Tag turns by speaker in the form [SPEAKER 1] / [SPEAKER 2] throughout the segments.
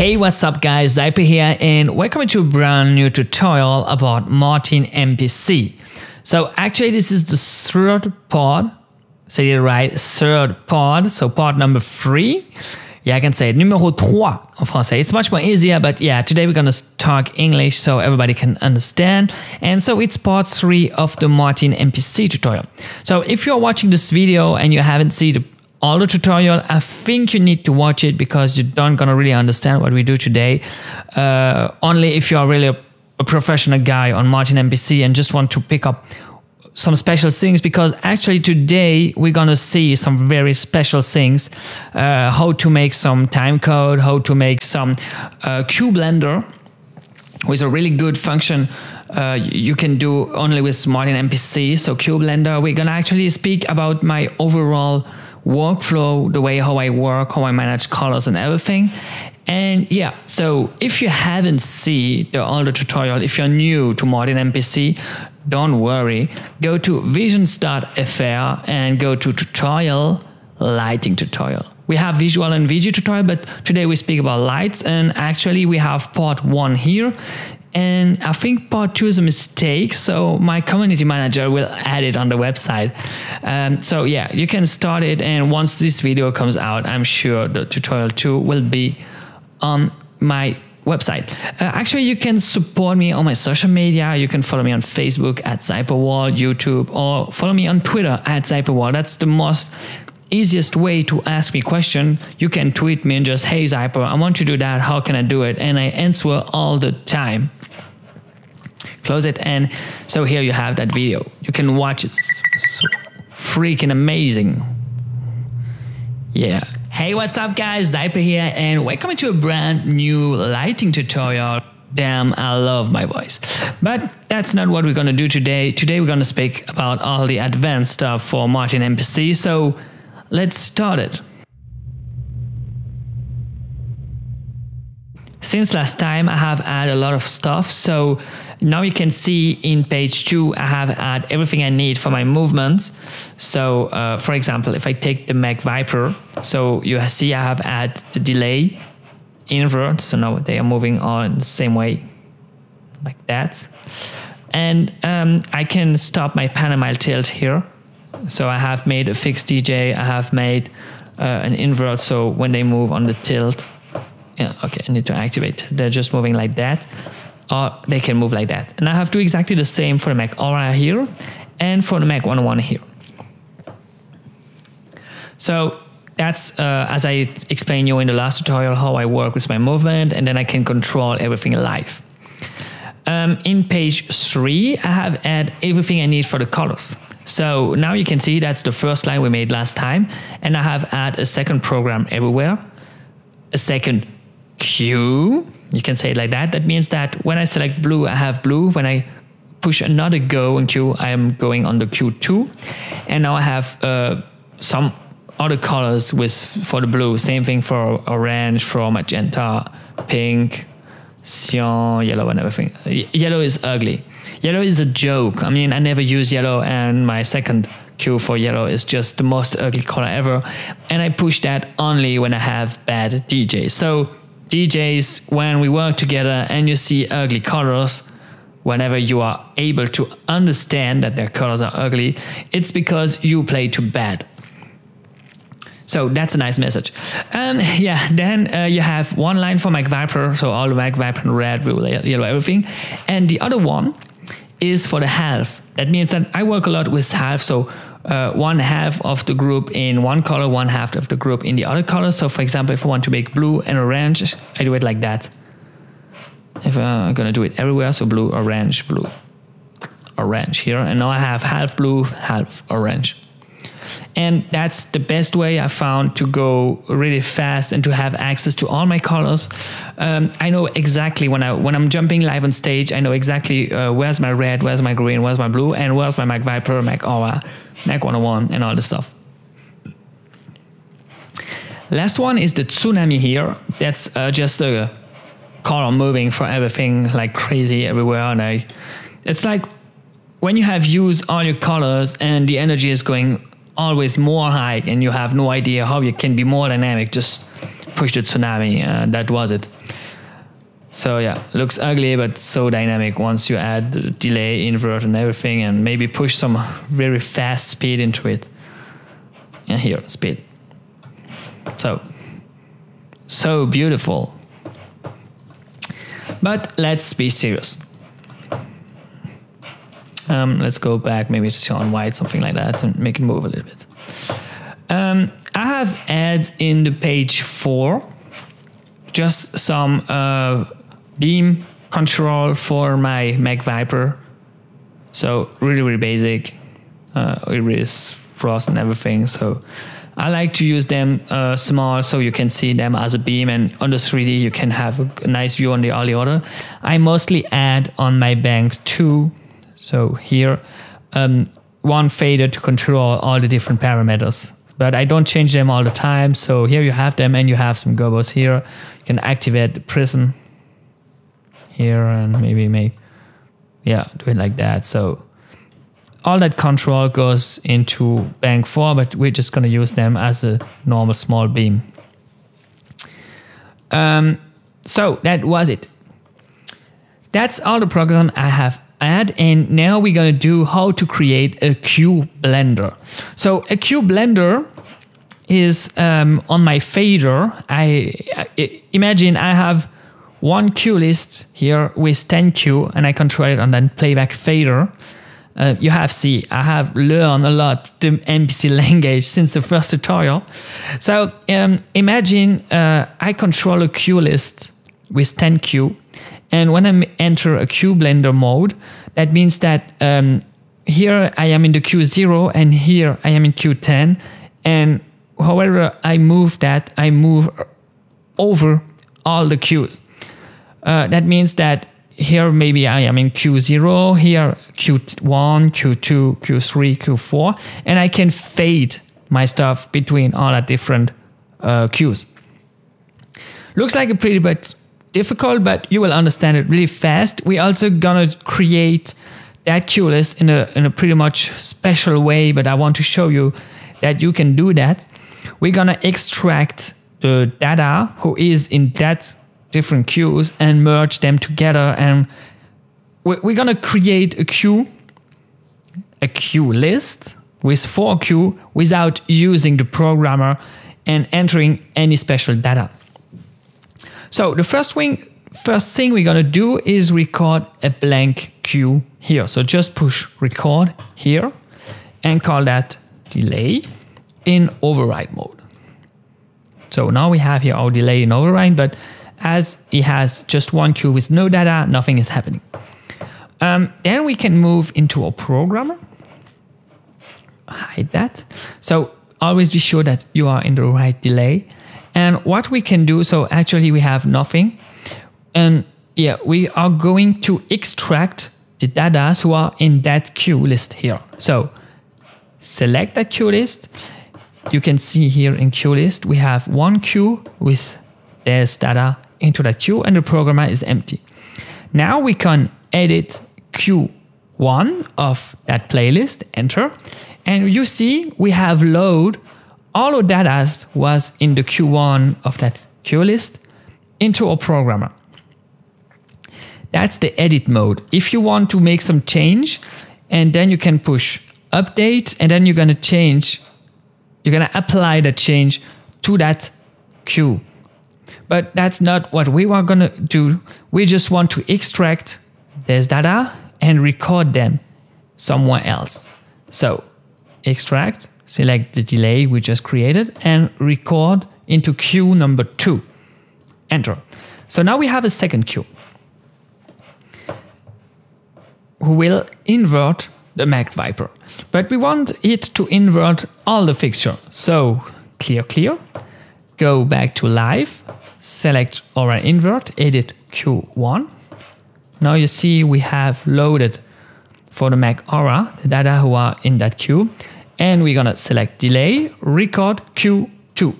[SPEAKER 1] Hey, what's up guys, Zyper here and welcome to a brand new tutorial about Martin MPC. So actually this is the third part, say it right, third part, so part number 3. Yeah, I can say it, numéro 3 en français. It's much more easier, but yeah, today we're gonna talk English so everybody can understand. And so it's part 3 of the Martin MPC tutorial. So if you're watching this video and you haven't seen all the tutorial, I think you need to watch it because you don't gonna really understand what we do today. Only if you're really a professional guy on Martin MPC and just want to pick up some special things, because actually today we're gonna see some very special things. How to make some timecode, how to make some cue blender with a really good function you can do only with Martin MPC. So cue blender, we're gonna actually speak about my overall workflow, the way how I work, how I manage colors and everything. And yeah, so if you haven't seen all the tutorial, if you're new to Martin MPC, don't worry, go to visions.fr and go to tutorial, lighting tutorial. We have visual and VG tutorial, but today we speak about lights, and actually we have part 1 here. And I think part 2 is a mistake, so my community manager will add it on the website. So yeah, you can start it, and once this video comes out, I'm sure the tutorial 2 will be on my website. Actually, you can support me on my social media. You can follow me on Facebook at Zyperwall, YouTube, or follow me on Twitter at Zyperwall. That's the most easiest way to ask me question. You can tweet me and just, hey Zyper, I want to do that, how can I do it? And I answer all the time. Close it, and so here you have that video. You can watch it. It's so freaking amazing. Yeah. Hey, what's up guys, Zyper here and welcome to a brand new lighting tutorial. Damn, I love my voice. But that's not what we're gonna do today. Today we're gonna speak about all the advanced stuff for Martin MPC. So let's start it. Since last time I have added a lot of stuff, so now you can see in page 2 I have added everything I need for my movements. So for example, if I take the Mac Viper, so you see I have added the delay, invert, so now they are moving on the same way, like that. And I can stop my pan and my tilt here. So I have made a fixed DJ, I have made an invert, so when they move on the tilt, yeah, okay, I need to activate. They're just moving like that, or they can move like that. And I have to do exactly the same for the Mac Aura here and for the Mac 101 here. So that's, as I explained you in the last tutorial, how I work with my movement, and then I can control everything live. In page 3, I have added everything I need for the colors. So now you can see that's the first line we made last time, and I have added a second program everywhere, a second cue, you can say it like that. That means that when I select blue, I have blue. When I push another go in cue, I am going on the cue 2. And now I have some other colors for the blue. Same thing for orange, for magenta, pink, cyan, yellow, and everything. Yellow is ugly. Yellow is a joke. I mean, I never use yellow, and my second cue for yellow is just the most ugly color ever. And I push that only when I have bad DJs. So DJs, when we work together and you see ugly colors, whenever you are able to understand that their colors are ugly, it's because you play too bad. So that's a nice message. Yeah, then you have one line for Mac Viper, so all the Mac Viper in red, blue, yellow, everything. And the other one is for the half. That means that I work a lot with half, so one half of the group in one color, one half of the group in the other color. So for example, if I want to make blue and orange, I do it like that. If I'm gonna do it everywhere, so blue, orange here, and now I have half blue, half orange. And that's the best way I found to go really fast and to have access to all my colors. I know exactly when I'm jumping live on stage, I know exactly where's my red, where's my green, where's my blue, and where's my Mac Viper, Mac Aura, Mac 101, and all this stuff. Last one is the tsunami here. That's just a color moving for everything like crazy everywhere. And it's like when you have used all your colors and the energy is going always more high and you have no idea how you can be more dynamic, just push the tsunami. That was it. So yeah, looks ugly, but so dynamic once you add the delay, invert and everything, and maybe push some very fast speed into it. And here, speed. So beautiful. But let's be serious. Let's go back, maybe it's on white, something like that, and make it move a little bit. I have added in the page 4 just some beam control for my Mac Zyper. So really basic. Iris, frost and everything. So I like to use them small so you can see them as a beam, and on the 3D you can have a nice view on all the other. I mostly add on my bank 2. So here, one fader to control all the different parameters. But I don't change them all the time. So here you have them, and you have some gobos here. You can activate the prism here and maybe do it like that. So all that control goes into bank 4, but we're just going to use them as a normal small beam. So that was it. That's all the program I have add, and now we're going to do how to create a cue blender. So a cue blender is on my fader. I imagine I have one cue list here with 10 cue, and I control it on that playback fader. You have see, I have learned a lot the MPC language since the first tutorial. So imagine I control a cue list with 10 cue, and when I enter a cue blender mode, that means that here I am in the cue 0 and here I am in cue 10, and however I move that, I move over all the cues. That means that here maybe I am in Q0, here Q1, Q2, Q3, Q4, and I can fade my stuff between all the different cues. Looks like a pretty bit difficult, but you will understand it really fast. We're also gonna create that cue list in a pretty much special way, but I want to show you that you can do that. We're gonna extract the data who is in that different cues and merge them together, and we're gonna create a cue list with 4 cue without using the programmer and entering any special data. So the first thing we're gonna do is record a blank cue here. So just push record here and call that delay in override mode. So now we have here our delay in override, but as it has just one cue with no data, nothing is happening. Then we can move into a programmer. Hide that. So always be sure that you are in the right delay. And what we can do, so actually we have nothing. And yeah, we are going to extract the data who are in that cue list here. So select that cue list. You can see here in cue list, we have one cue with this data into that queue, and the programmer is empty. Now we can edit Q1 of that playlist, enter, and you see we have load all the data was in the Q1 of that queue list into a programmer. That's the edit mode. If you want to make some change, and then you can push update, and then you're gonna change, you're gonna apply the change to that queue. But that's not what we are gonna do. We just want to extract this data and record them somewhere else. So extract, select the delay we just created, and record into queue number 2. Enter. So now we have a second queue who will invert the Mac Zyper. But we want it to invert all the fixture. So clear, go back to live, select Aura invert, edit Q1. Now you see we have loaded for the Mac Aura the data who are in that queue, and we're gonna select delay, record Q2,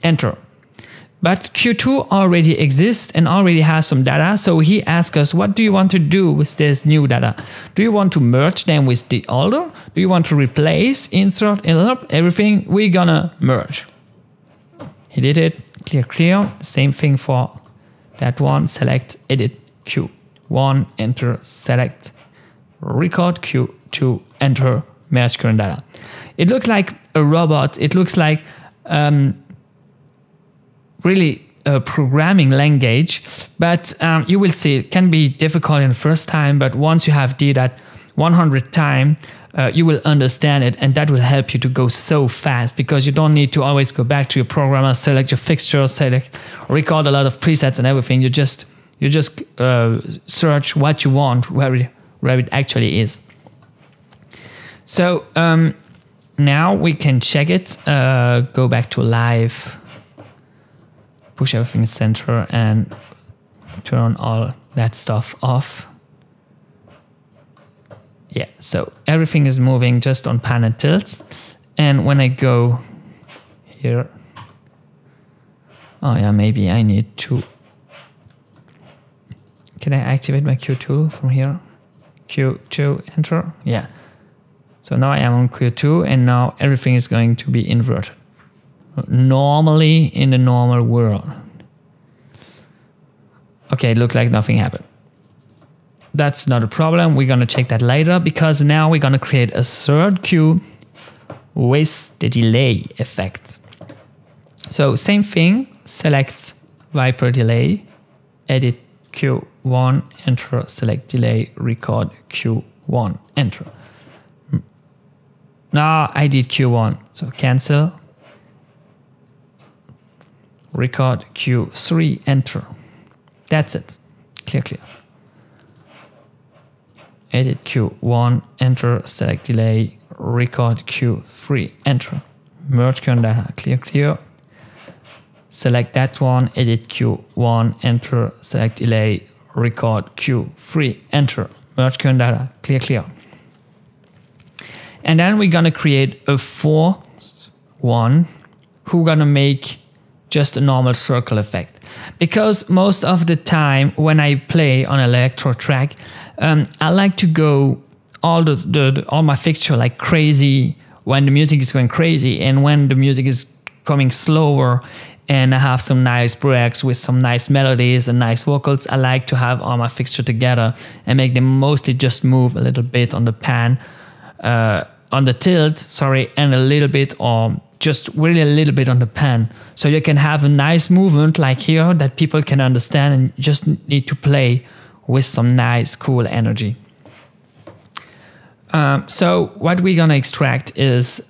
[SPEAKER 1] enter. But Q2 already exists and already has some data, so he asks us, what do you want to do with this new data? Do you want to merge them with the older? Do you want to replace, insert, everything? We're gonna merge. He did it, clear. Same thing for that one. Select edit Q1, enter, select record Q2, enter, merge current data. It looks like a robot. It looks like really a programming language, but you will see it can be difficult in the first time, but once you have did that 100 times, you will understand it, and that will help you to go so fast because you don't need to always go back to your programmer, select your fixture, record a lot of presets and everything. You just search what you want where it actually is. So now we can check it. Go back to live, push everything in center, and turn all that stuff off. Yeah, so everything is moving just on pan and tilt. And when I go here, oh yeah, maybe I need to, can I activate my Q2 from here? Q2, enter, yeah. So now I am on Q2 and now everything is going to be inverted. Normally in the normal world. Okay, it looks like nothing happened. That's not a problem. We're going to check that later because now we're going to create a third cue with the delay effect. So same thing, select Zyper delay, edit Q1, enter, select delay, record Q1, enter. Now I did Q1, so cancel, record Q3, enter. That's it, clear. Edit Q1, enter, select delay, record Q3, enter. Merge current data, clear. Select that one, edit Q1, enter, select delay, record Q3, enter. Merge current data, clear. And then we're gonna create a fourth one who's gonna make just a normal circle effect. Because most of the time when I play on an electro track, I like to go all my fixture like crazy when the music is going crazy, and when the music is coming slower and I have some nice breaks with some nice melodies and nice vocals, I like to have all my fixture together and make them mostly just move a little bit on the pan, on the tilt, sorry, and a little bit, or just really a little bit on the pan. So you can have a nice movement like here that people can understand, and you just need to play with some nice, cool energy. So what we're gonna extract is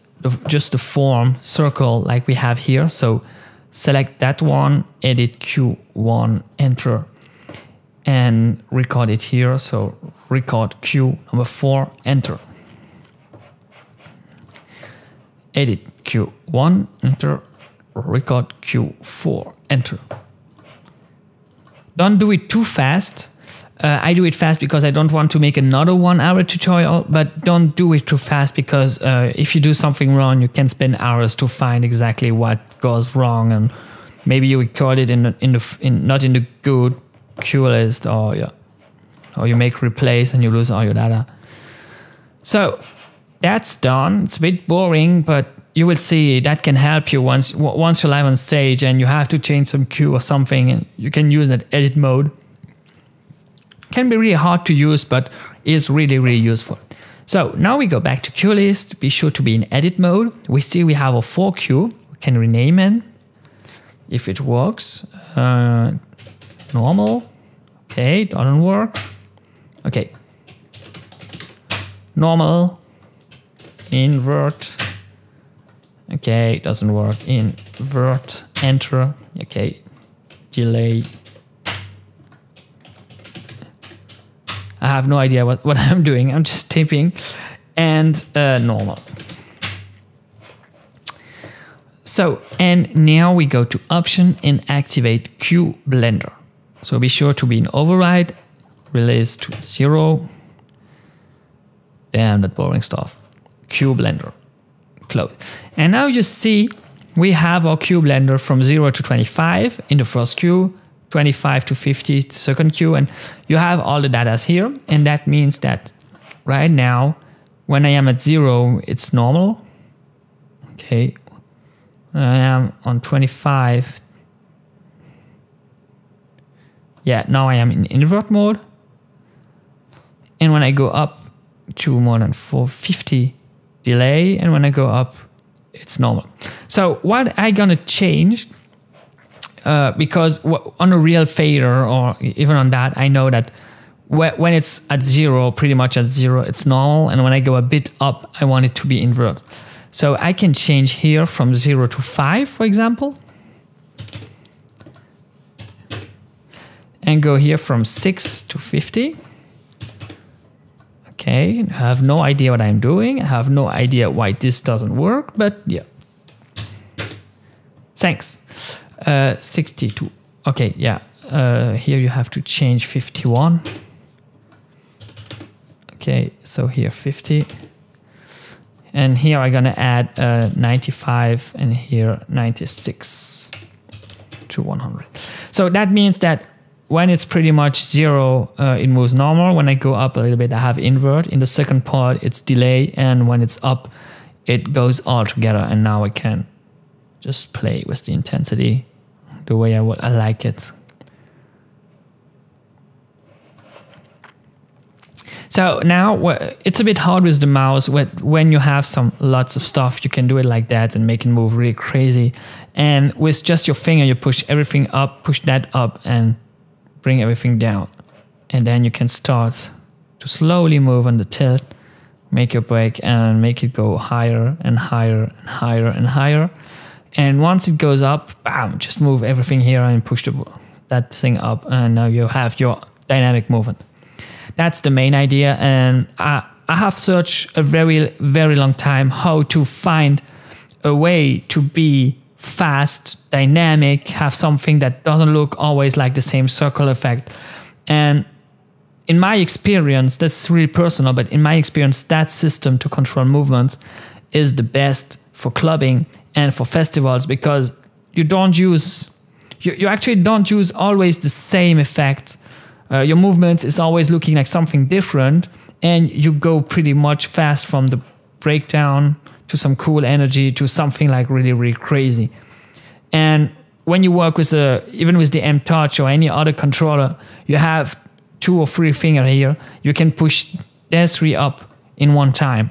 [SPEAKER 1] just the form circle like we have here. So select that one, edit Q1, enter, and record it here. So record Q number 4, enter. Edit Q1, enter, record Q4, enter. Don't do it too fast. I do it fast because I don't want to make another 1 hour tutorial, but don't do it too fast because if you do something wrong, you can spend hours to find exactly what goes wrong, and maybe you record it not in the good cue list, or you make replace and you lose all your data. So that's done. It's a bit boring, but you will see that can help you once you're live on stage and you have to change some cue or something, and you can use that edit mode. Can be really hard to use, but is really useful. So now we go back to cue list. Be sure to be in edit mode. We see we have a 4 cue. We can rename it if it works. Normal. Okay, doesn't work. Okay. Normal. Invert. Okay, doesn't work. Invert. Enter. Okay. Delay. I have no idea what I'm doing. I'm just typing. And normal. So, and now we go to option and activate Cue Blender. So be sure to be in override, release to 0. Damn, that boring stuff. Cue Blender, close. And now you see we have our Cue Blender from 0 to 25 in the first cue, 25 to 50 second cue, and you have all the data here, and that means that right now when I am at 0 it's normal. Okay, when I am on 25 Yeah, now I am in invert mode. And when I go up to more than 450 delay, and when I go up, it's normal. So what I gonna change, because on a real fader or even on that, I know that when it's at 0, pretty much at 0, it's normal. And when I go a bit up, I want it to be invert. So I can change here from 0 to 5, for example. And go here from 6 to 50. Okay, I have no idea what I'm doing. I have no idea why this doesn't work, but yeah. Thanks. 62. Okay, yeah. Here you have to change 51. Okay, so here 50. And here I'm gonna add 95 and here 96 to 100. So that means that when it's pretty much 0, it moves normal. When I go up a little bit, I have invert. In the second part, it's delay. And when it's up, it goes all together. And now I can just play with the intensity the way I like it. So now it's a bit hard with the mouse. When you have lots of stuff, you can do it like that and make it move really crazy. And with just your finger, you push everything up, push that up, and bring everything down. And then you can start to slowly move on the tilt, make your break, and make it go higher and higher and higher and higher. And once it goes up, bam, just move everything here and push that thing up. And now you have your dynamic movement. That's the main idea. And I have searched a very, very long time how to find a way to be fast, dynamic, have something that doesn't look always like the same circle effect. And in my experience, that's really personal, but in my experience, that system to control movements is the best for clubbing and for festivals, because you don't use, you actually don't use always the same effect. Your movements is always looking like something different, and you go pretty much fast from the breakdown to some cool energy to something like really, really crazy. And when you work with even with the M Touch or any other controller, you have 2 or 3 fingers here. You can push these 3 up in one time.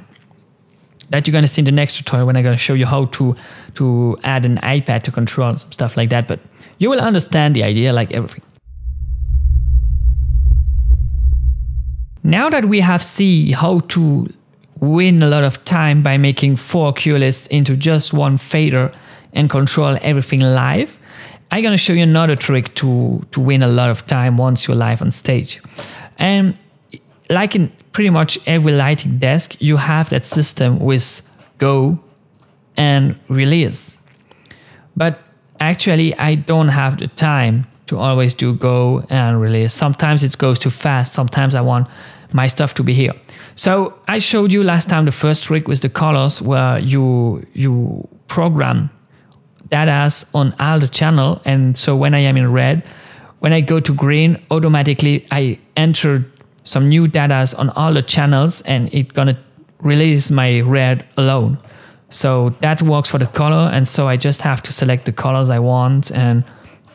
[SPEAKER 1] That you're going to see in the next tutorial when I'm going to show you how to add an iPad to control some stuff like that. But you will understand the idea like everything. Now that we have seen how to win a lot of time by making 4 Cuelists into just one fader and control everything live, I'm going to show you another trick to win a lot of time once you're live on stage. And like in pretty much every lighting desk, you have that system with go and release. But actually, I don't have the time to always do go and release. Sometimes it goes too fast. Sometimes I want my stuff to be here. So I showed you last time the first trick with the colors, where you program datas on all the channel. And so when I am in red, when I go to green, automatically I enter some new datas on all the channels, and it's gonna release my red alone. So that works for the color, and so I just have to select the colors I want, and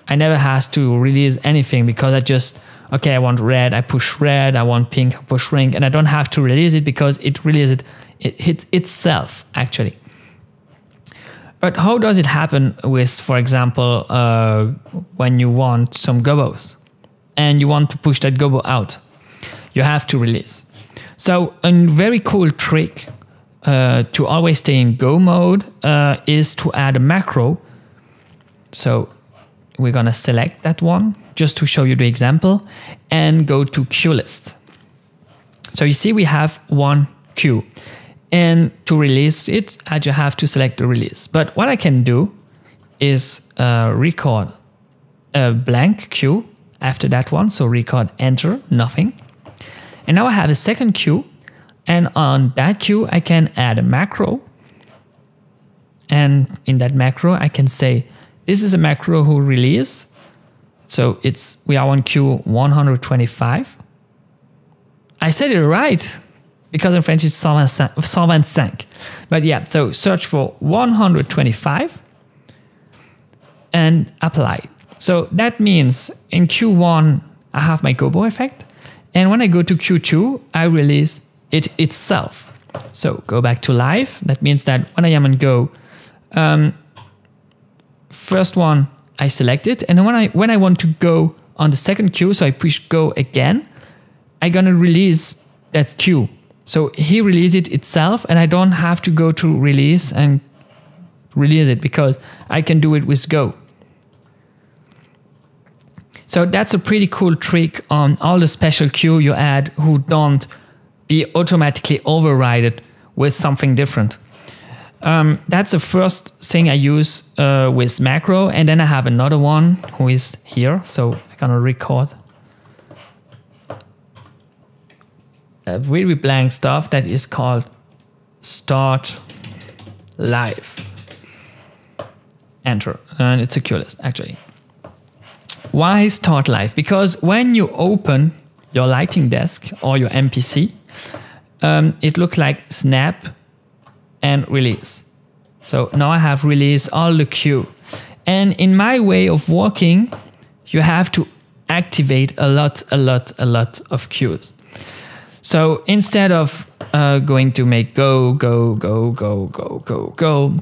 [SPEAKER 1] I never have to release anything, because I just, okay, I want red, I push red, I want pink, I push pink, and I don't have to release it because it releases it hits itself actually. But how does it happen with, for example, when you want some gobos and you want to push that gobo out? You have to release. So a very cool trick to always stay in go mode is to add a macro. So we're gonna select that one just to show you the example and go to Cuelist. So you see we have one cue, and to release it, I just have to select the release. But what I can do is record a blank cue after that one. So record enter, nothing. And now I have a second cue, and on that cue I can add a macro. And in that macro I can say, this is a macro who release. So we are on cue 125. I said it right, because in French it's 125. But yeah, so search for 125 and apply. So that means in Q1, I have my gobo effect. And when I go to Q2, I release it itself. So go back to live. That means that when I am on go, first one, I select it. And when I want to go on the second queue, so I push go again, I'm going to release that queue. So he releases it itself, and I don't have to go to release and release it because I can do it with go. So that's a pretty cool trick on all the special queue you add who don't be automatically overridden with something different. That's the first thing I use with macro, and then I have another one who is here. So I'm gonna record a really blank stuff that is called start live. Enter, and it's a Cuelist actually. Why start live? Because when you open your lighting desk or your MPC, it looks like snap and release. So now I have released all the queue. And in my way of working, you have to activate a lot of queues. So instead of going to make go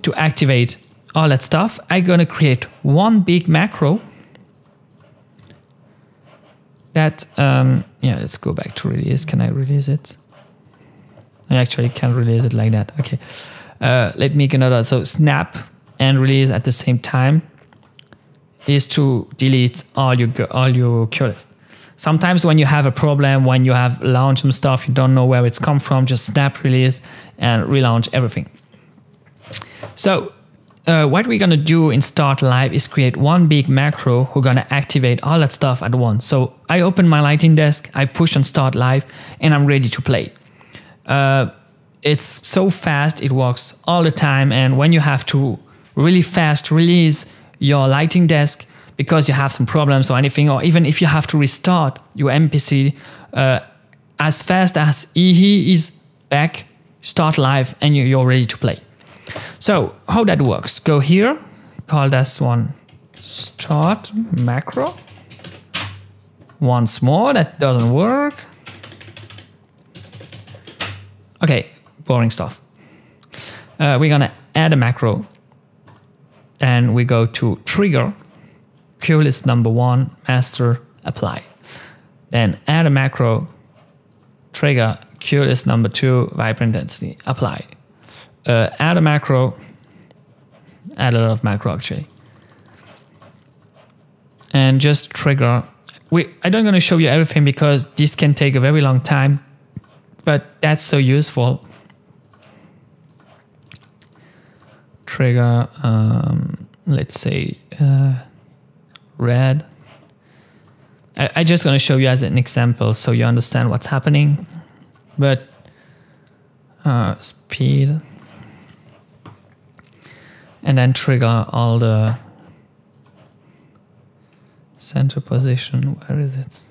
[SPEAKER 1] to activate all that stuff, I'm gonna create one big macro that, yeah, let's go back to release. Can I release it? I actually can't release it like that. Okay, let me make another. So snap and release at the same time is to delete all your Cuelists. Sometimes when you have a problem, when you have launched some stuff, you don't know where it's come from, just snap, release, and relaunch everything. So what we're gonna do in Start Live is create one big macro who's gonna activate all that stuff at once. So I open my lighting desk, I push on Start Live, and I'm ready to play. It's so fast, it works all the time, and when you have to really fast release your lighting desk because you have some problems or anything, or even if you have to restart your MPC, as fast as he is back, Start Live, and you're ready to play. So how that works, go here, call this one start macro. Once more, that doesn't work. Okay, boring stuff. We're gonna add a macro and we go to trigger, Cuelist number 1, master, apply. Then add a macro, trigger, Cuelist number 2, Viper intensity, apply. Add a macro, add a lot of macro actually. And just trigger. I don't gonna show you everything because this can take a very long time, but that's so useful. Trigger, let's say red. I just gonna show you as an example so you understand what's happening. But speed, and then trigger all the center position. Where is it?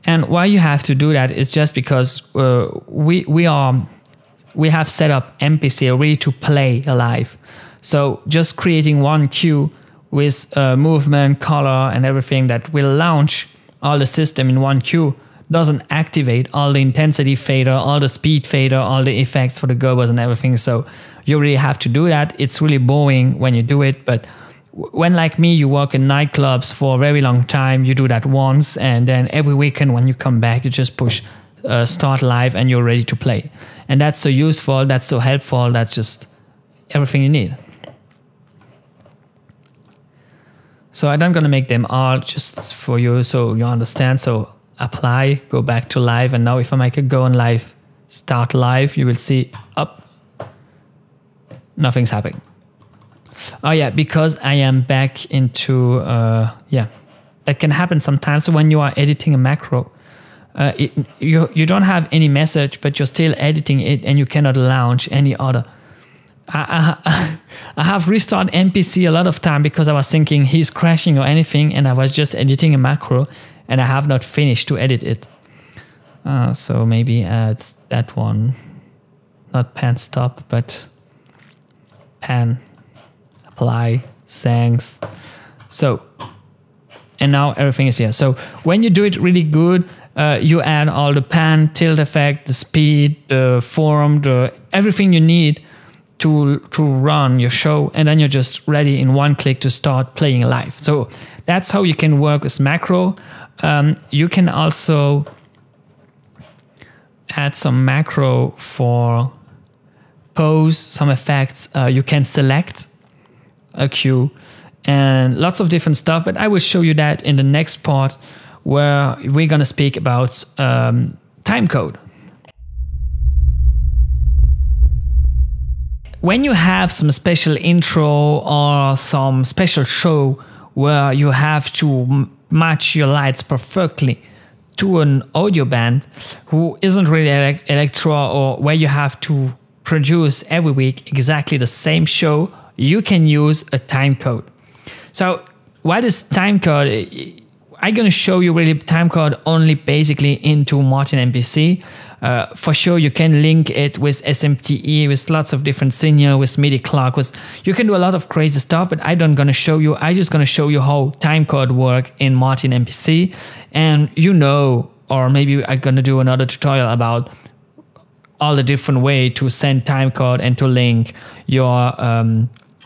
[SPEAKER 1] And why you have to do that is just because we have set up MPC ready to play live. So just creating one queue with movement, color, and everything that will launch all the system in one queue doesn't activate all the intensity fader, all the speed fader, all the effects for the gobos and everything. So you really have to do that. It's really boring when you do it, but when, like me, you work in nightclubs for a very long time, you do that once, and then every weekend when you come back, you just push Start Live and you're ready to play. And that's so useful, that's so helpful, that's just everything you need. So I'm not gonna make them all just for you so you understand. So apply, go back to live, and now if I make a go on live, Start Live, you will see up, nothing's happening. Oh yeah, because I am back into, yeah, that can happen sometimes when you are editing a macro. You don't have any message, but you're still editing it and you cannot launch any other. I have restarted MPC a lot of time because I was thinking he's crashing or anything, and I was just editing a macro and I have not finished to edit it. So maybe add that one, not pan stop, but pan apply, thanks. So, and now everything is here. So when you do it really good, you add all the pan, tilt effect, the speed, the form, everything you need to run your show, and then you're just ready in one click to start playing live. So that's how you can work with macro. You can also add some macro for pose, some effects. You can select a cue and lots of different stuff, but I will show you that in the next part where we're gonna speak about timecode. When you have some special intro or some special show where you have to match your lights perfectly to an audio band who isn't really electro, or where you have to produce every week exactly the same show, you can use a timecode. So what is timecode? I'm going to show you really timecode only basically into Martin MPC. For sure, you can link it with SMTE, with lots of different signal, with MIDI clock. You can do a lot of crazy stuff, but I'm not going to show you. I'm just going to show you how timecode work in Martin MPC. And or maybe I'm going to do another tutorial about all the different way to send timecode and to link your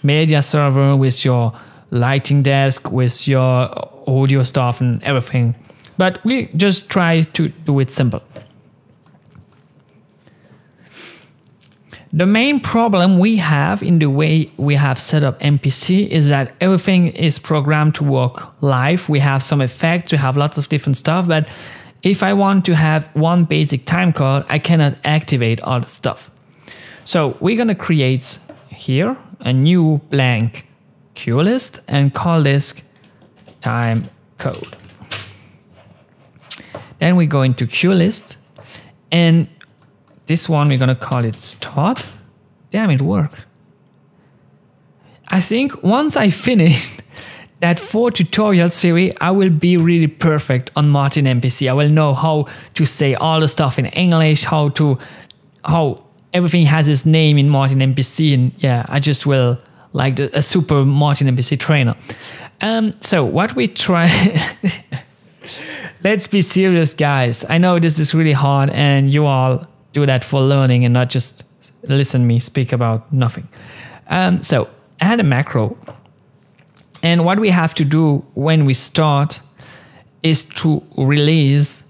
[SPEAKER 1] media server with your lighting desk, with your audio stuff and everything. But we just try to do it simple. The main problem we have in the way we have set up MPC is that everything is programmed to work live. We have some effects, we have lots of different stuff, but if I want to have one basic timecode, I cannot activate all the stuff. So we're gonna create here a new blank cue list and call this timecode. Then we go into cue list, and this one we're gonna call it start. Damn, it worked. I think once I finish that 4 tutorial series, I will be really perfect on Martin MPC. I will know how to say all the stuff in English, how everything has its name in Martin MPC, and yeah, I just will like a super Martin MPC trainer. So what we try, let's be serious, guys. I know this is really hard, and you all do that for learning and not just listen me speak about nothing. So add a macro. And what we have to do when we start is to release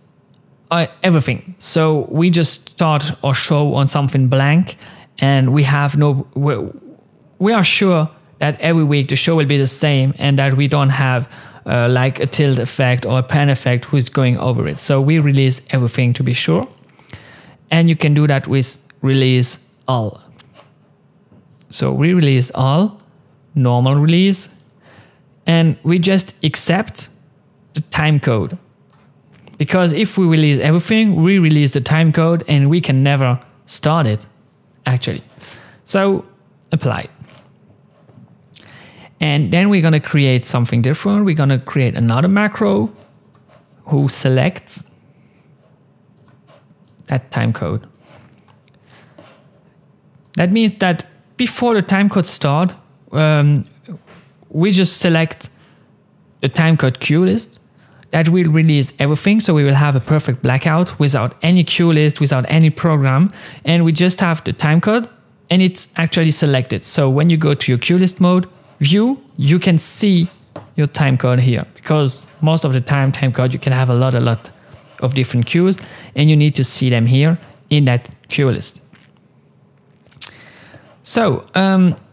[SPEAKER 1] everything. So we just start our show on something blank, and we are sure that every week the show will be the same, and that we don't have like a tilt effect or a pan effect who's going over it. So we release everything to be sure. And you can do that with release all. So we release all, normal release, and we just accept the timecode. Because if we release everything, we release the timecode and we can never start it, actually. So apply. And then we're gonna create something different. We're gonna create another macro who selects that timecode. That means that before the timecode start, we just select the timecode cue list. That will release everything, so we will have a perfect blackout without any cue list, without any program, and we just have the timecode, and it's actually selected. So when you go to your cue list mode, view, you can see your timecode here, because most of the timecode you can have a lot of different cues, and you need to see them here in that cue list. So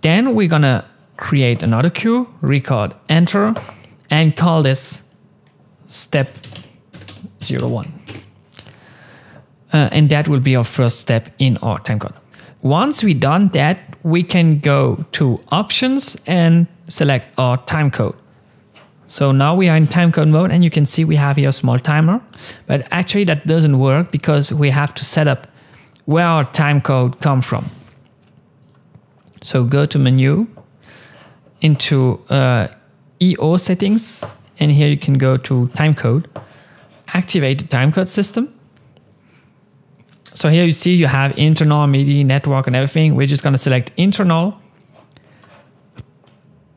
[SPEAKER 1] then we're gonna create another cue, record enter, and call this step 01. And that will be our first step in our timecode. Once we done that, we can go to options and select our timecode. So now we are in timecode mode, and you can see we have here a small timer, but actually that doesn't work because we have to set up where our timecode come from. So go to menu, into EO settings, and here you can go to timecode, activate the timecode system, So here you see you have internal, MIDI, network, and everything. We're just going to select internal,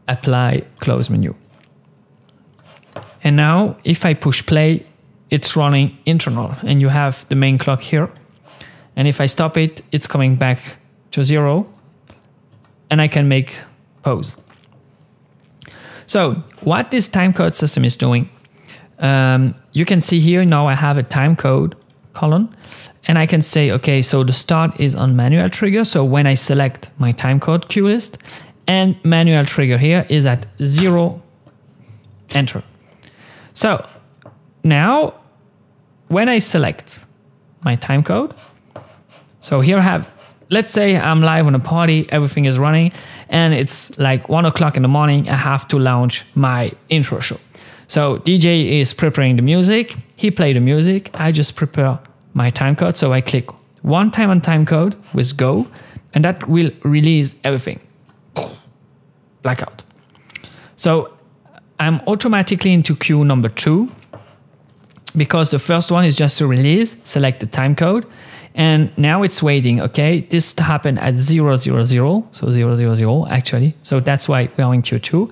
[SPEAKER 1] apply, close menu. And now if I push play, it's running internal, and you have the main clock here. And if I stop it, it's coming back to 0, and I can make pause. So what this timecode system is doing, you can see here now I have a timecode column, and I can say, okay, so the start is on manual trigger. So when I select my timecode cue list, and manual trigger here is at 0, enter. So now when I select my timecode, so here I have, let's say I'm live on a party, everything is running, and it's like 1 o'clock in the morning, I have to launch my intro show. So DJ is preparing the music, he played the music, I just prepare my timecode. So I click one time on timecode with go, and that will release everything. Blackout. So I'm automatically into queue number 2, because the first one is just to release, select the timecode, and now it's waiting. Okay, this happened at 000, so 000 actually. So that's why we are in Q2,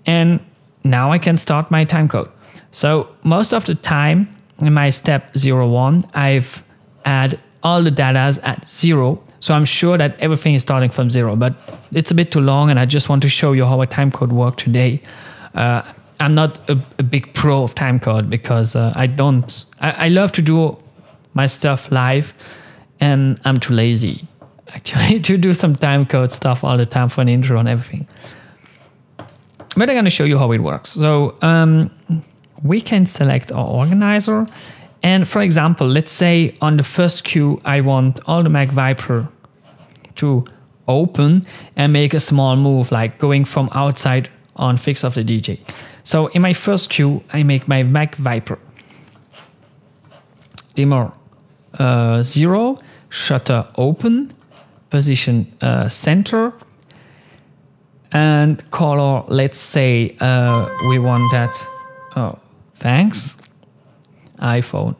[SPEAKER 1] and now I can start my timecode. So most of the time in my step 01, I've add all the datas at 0. So I'm sure that everything is starting from 0, but it's a bit too long, and I just want to show you how a timecode works today. I'm not a big pro of timecode, because I love to do my stuff live, and I'm too lazy actually to do some timecode stuff all the time for an intro and everything. But I'm going to show you how it works. So we can select our organizer. And for example, let's say on the first queue, I want all the Mac Zyper to open and make a small move, like going from outside on fix of the DJ. So in my first queue, I make my Mac Zyper dimmer 0, shutter open, position center, and color, let's say we want that, oh, thanks, iPhone.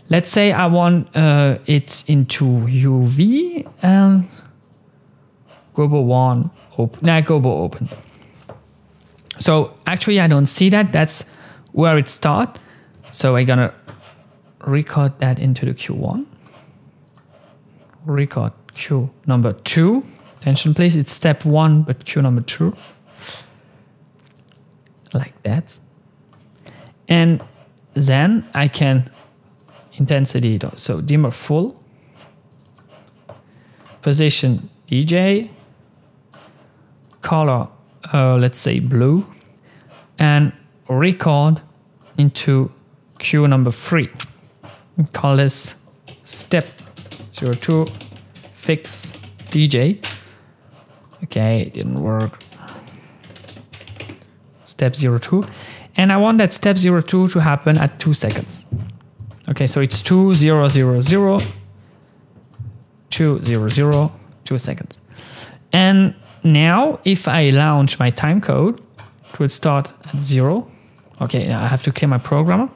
[SPEAKER 1] Let's say I want it into UV and Gobo 1 open. Nah, Gobo open. So actually I don't see that. That's where it starts. So I'm gonna record that into the Q1. Record Q number 2. Attention please, it's step 1, but Q number 2. Like that. And then I can intensity, so dimmer full, position DJ, color, let's say blue, and record into Q number 3. Call this step 02 fix DJ. Okay, it didn't work. Step 02. And I want that step 02 to happen at 2 seconds. Okay, so it's 2000, 200, 2 seconds. And now if I launch my timecode, it will start at 0. Okay, now I have to clear my programmer.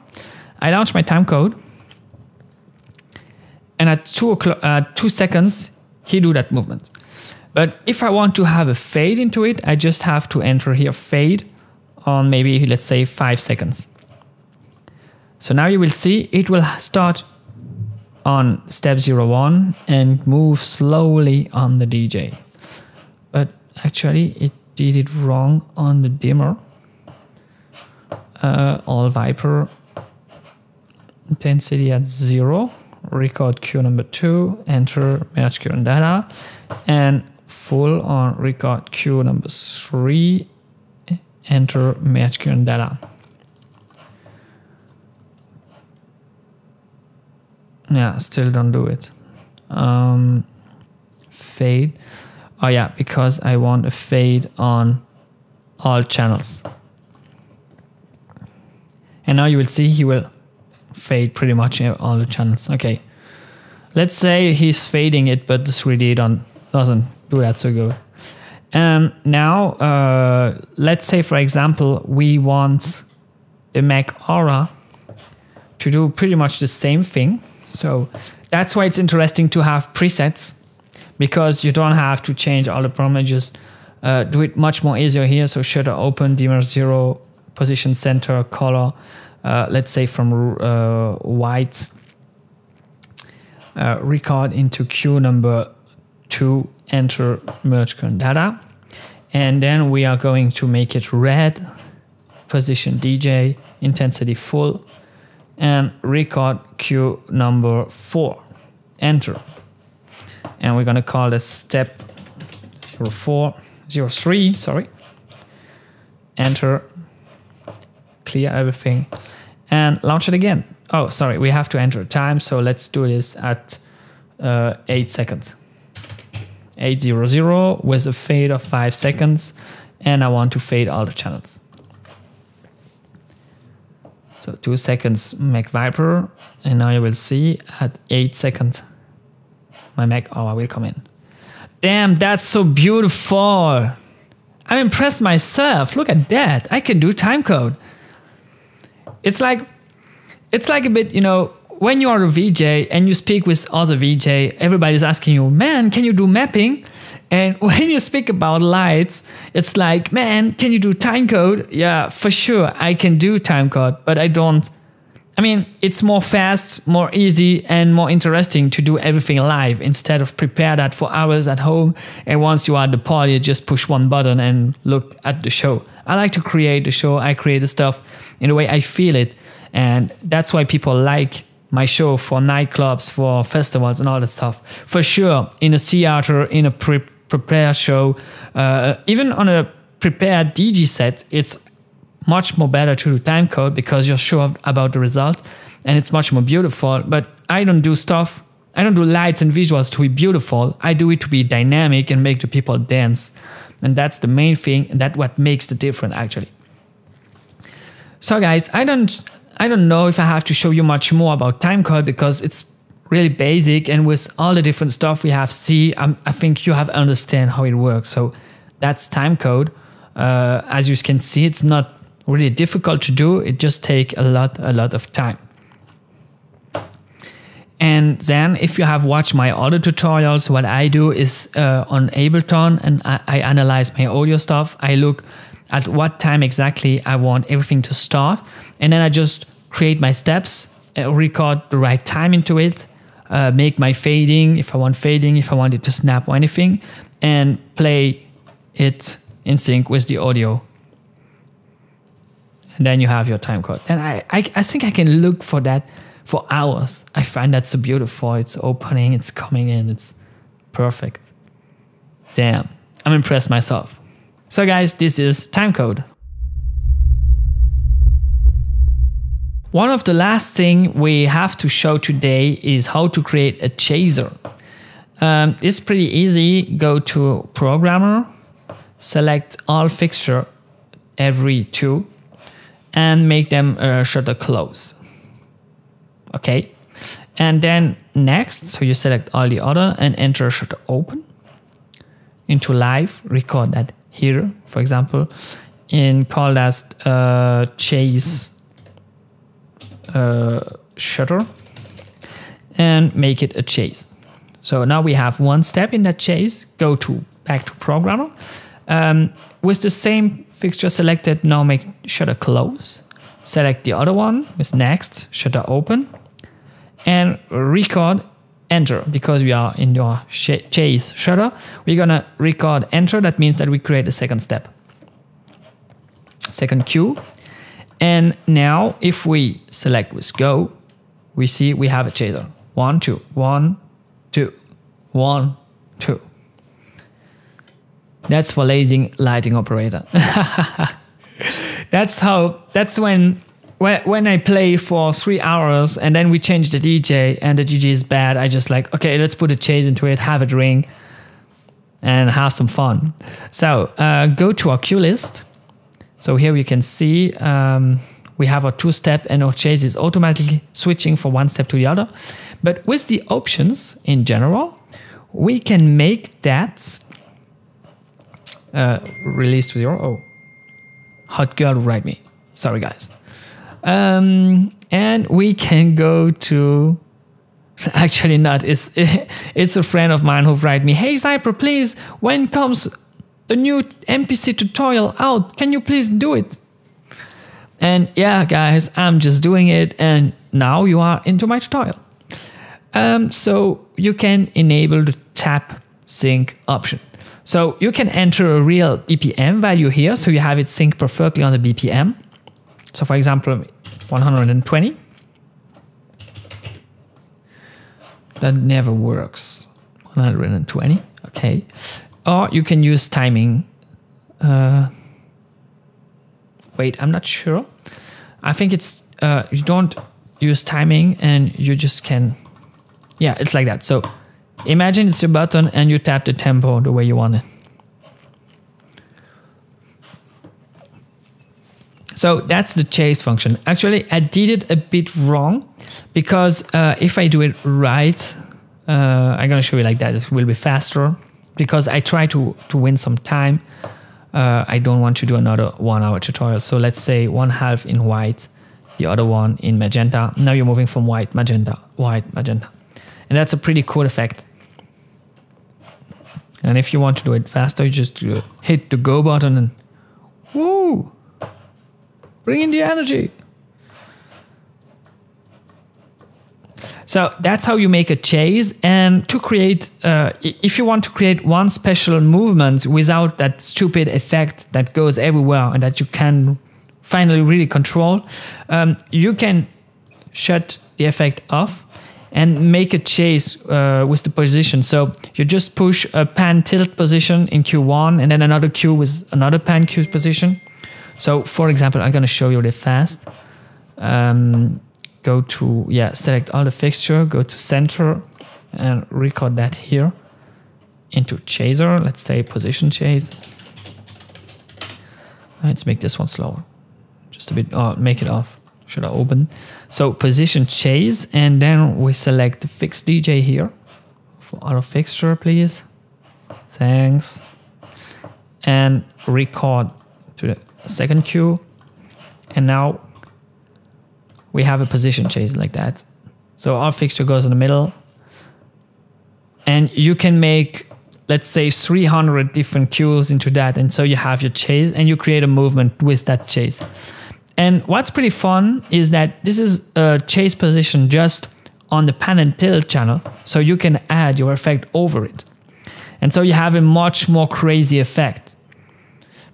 [SPEAKER 1] I launch my timecode, and at 2 seconds, he do that movement. But if I want to have a fade into it, I just have to enter here fade on maybe, let's say, 5 seconds. So now you will see it will start on step 01 and move slowly on the DJ. But actually it did it wrong on the dimmer. All Zyper intensity at 0. Record Q number 2, enter merge Q and data, and full on record Q number 3, enter merge Q and data. Yeah, still don't do it. Fade. Oh yeah, because I want a fade on all channels. And now you will see he will fade pretty much all the channels. Okay, let's say he's fading it, but the 3D doesn't do that so good. And now let's say, for example, we want the Mac Aura to do pretty much the same thing. So That's why it's interesting to have presets, because you don't have to change all the parameters. Do it much more easier here. So shutter open, dimmer 0, position center, color, let's say from white, record into queue number 2, enter merge current data. And then we are going to make it red, position DJ, intensity full, and record queue number 4, enter. And we're going to call this step 03, sorry. Enter, clear everything, and launch it again. Oh, sorry, we have to enter time, so let's do this at 8 seconds. 800 with a fade of 5 seconds, and I want to fade all the channels. So 2 seconds Mac Zyper, and now you will see at 8 seconds my Mac hour will come in. Damn, that's so beautiful. I'm impressed myself. Look at that. I can do timecode. It's like a bit, you know, when you are a VJ and you speak with other VJ, everybody's asking you, man, can you do mapping? And when you speak about lights, it's like, man, can you do timecode? Yeah, for sure, I can do timecode, but I don't. I mean, it's more fast, more easy, and more interesting to do everything live instead of prepare that for hours at home. And once you are at the party, you just push one button and look at the show. I like to create the show. I create the stuff in the way I feel it. And that's why people like my show for nightclubs, for festivals, and all that stuff. For sure, in a theater, in a prepared show, even on a prepared DG set, it's much more better to do timecode because you're sure about the result and it's much more beautiful. But I don't do stuff, I don't do lights and visuals to be beautiful. I do it to be dynamic and make the people dance. And that's the main thing, and that's what makes the difference actually. So guys, I don't know if I have to show you much more about timecode because it's really basic, and with all the different stuff we have I think you have understand how it works. So that's timecode. As you can see, it's not really difficult to do. It just takes a lot of time. And then if you have watched my other tutorials, what I do is on Ableton, and I analyze my audio stuff. I look at what time exactly I want everything to start, and then I just create my steps, record the right time into it, make my fading if I want it to snap or anything, and play it in sync with the audio. And then you have your timecode. And I think I can look for that for hours. I find that so beautiful. It's opening, it's coming in, it's perfect. Damn, I'm impressed myself. So guys, this is timecode. One of the last thing we have to show today is how to create a chaser. It's pretty easy. Go to Programmer, select all fixture every 2, and make them shutter close. Okay, and then next, so you select all the other and enter shutter open into live. Record that here, for example, and call that Chase shutter, and make it a chase. So now we have one step in that chase. Go back to Programmer. With the same fixture selected, now make shutter close. Select the other one with next, shutter open, and record enter. Because we are in your chase shutter, we're gonna record enter. That means that we create a second step, second cue. And now if we select with go, we see we have a chaser. 1, 2, 1, 2, 1, 2. That's for lazy lighting operator. That's when I play for 3 hours and then we change the DJ and the DJ is bad. I just like, okay, let's put a chase into it, have it ring, and have some fun. So go to our cue list. So here we can see we have our 2-step, and our chase is automatically switching from one step to the other. But with the options in general, we can make that release to 0. Oh, hot girl write me. Sorry guys. And we can go to Actually not. It's a friend of mine who write me, hey Zyper, please, when comes the new MPC tutorial out? Can you please do it? And yeah, guys, I'm just doing it, and now you are into my tutorial. So you can enable the tap sync option. So you can enter a real BPM value here, so you have it sync perfectly on the BPM. So for example, 120. That never works. 120, okay. Or you can use timing. Wait, I'm not sure. I think it's, you don't use timing and you just can, yeah, it's like that. So imagine it's your button and you tap the tempo the way you want it. So that's the chase function. Actually, I did it a bit wrong because if I do it right, I'm gonna show you like that. It will be faster because I try to win some time. I don't want to do another 1 hour tutorial. So let's say 1/2 in white, the other one in magenta. Now you're moving from white, magenta, white, magenta. And that's a pretty cool effect. And if you want to do it faster, you just hit the go button and woo! Bring in the energy. So that's how you make a chase. And to create, if you want to create one special movement without that stupid effect that goes everywhere and that you can finally really control, you can shut the effect off and make a chase with the position. So you just push a pan tilt position in Q1 and then another Q with another pan Q position. So for example, I'm gonna show you really fast. Go to, select all the fixture, go to center and record that here into chaser. Let's say position chase. Let's make this one slower. Just a bit, make it off. Should I open? So position chase, and then we select the fix DJ here for auto fixture, please. Thanks. And record to the second cue. And now we have a position chase like that. So our fixture goes in the middle. And you can make, let's say, 300 different cues into that. And so you have your chase and you create a movement with that chase. And what's pretty fun is that this is a chase position just on the pan and tilt channel. So you can add your effect over it. And so you have a much more crazy effect.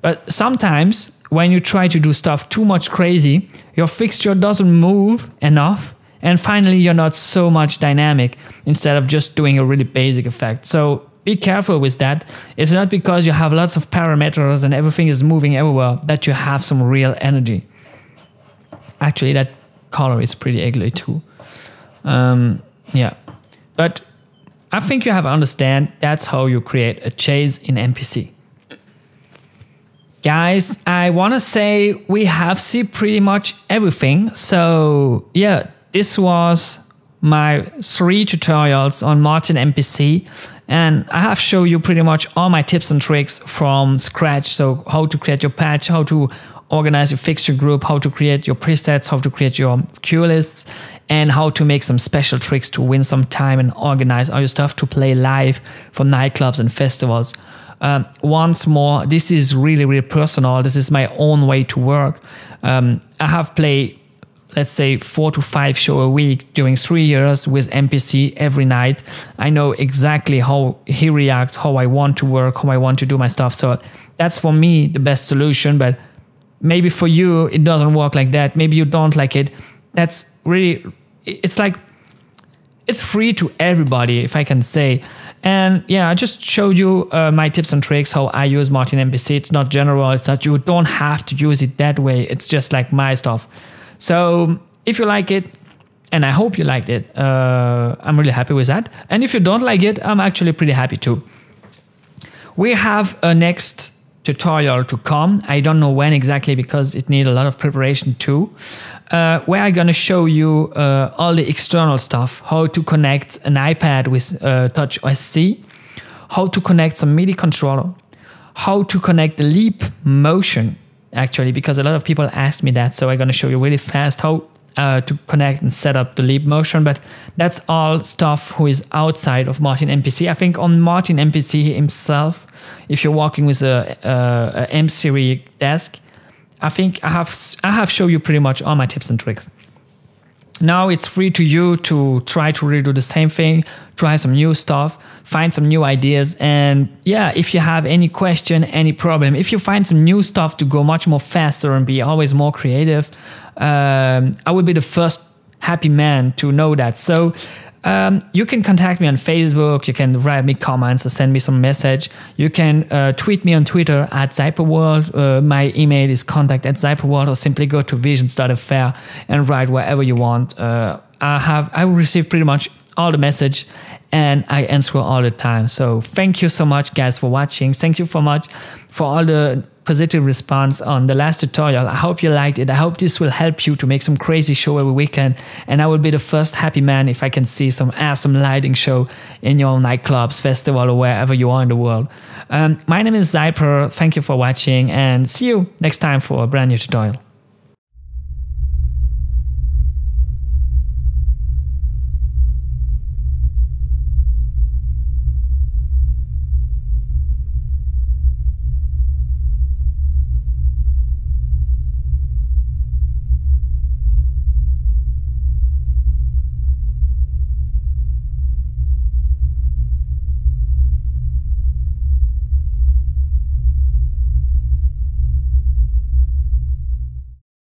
[SPEAKER 1] But sometimes when you try to do stuff too much crazy, your fixture doesn't move enough. And finally, you're not so much dynamic instead of just doing a really basic effect. So be careful with that. It's not because you have lots of parameters and everything is moving everywhere that you have some real energy. Actually, that color is pretty ugly too. Yeah, but I think you have to understand that's how you create a chase in MPC. Guys, I want to say we have seen pretty much everything. So yeah, this was my 3 tutorials on Martin MPC. And I have shown you pretty much all my tips and tricks from scratch. So how to create your patch, how to organize your fixture group, how to create your presets, how to create your cue lists, and how to make some special tricks to win some time and organize all your stuff to play live for nightclubs and festivals. Once more, this is really, really personal. This is my own way to work. I have played, let's say, 4 to 5 shows a week during 3 years with MPC every night. I know exactly how he reacts, how I want to work, how I want to do my stuff. So that's for me the best solution, but maybe for you, it doesn't work like that. Maybe you don't like it. That's really, it's like, it's free to everybody, if I can say. And yeah, I just showed you my tips and tricks, how I use Martin MPC. It's not general. It's not, you don't have to use it that way. It's just like my stuff. So if you like it, and I hope you liked it, I'm really happy with that. And if you don't like it, I'm actually pretty happy too. We have a next tutorial to come. I don't know when exactly because it needs a lot of preparation too, where I'm gonna show you all the external stuff, how to connect an iPad with Touch SC, how to connect some MIDI controller, how to connect the leap motion, actually, because a lot of people asked me that. So I'm gonna show you really fast how to connect and set up the leap motion, but that's all stuff who is outside of Martin MPC. I think on Martin MPC himself, if you're working with a M serie desk, I think I have shown you pretty much all my tips and tricks. Now it's free to you to try to redo the same thing, try some new stuff, find some new ideas. And yeah, if you have any question, any problem, if you find some new stuff to go much more faster and be always more creative, I would be the first happy man to know that. So you can contact me on Facebook, you can write me comments or send me some message. You can tweet me on Twitter at Zyperworld. My email is contact@Zyperworld, or simply go to visions.fr and write wherever you want. I receive pretty much all the message and I answer all the time. So thank you so much guys for watching. Thank you so much for all the positive response on the last tutorial. I hope you liked it. I hope this will help you to make some crazy show every weekend, and I will be the first happy man if I can see some awesome lighting show in your nightclubs, festival, or wherever you are in the world. My name is Zyper. Thank you for watching, and see you next time for a brand new tutorial.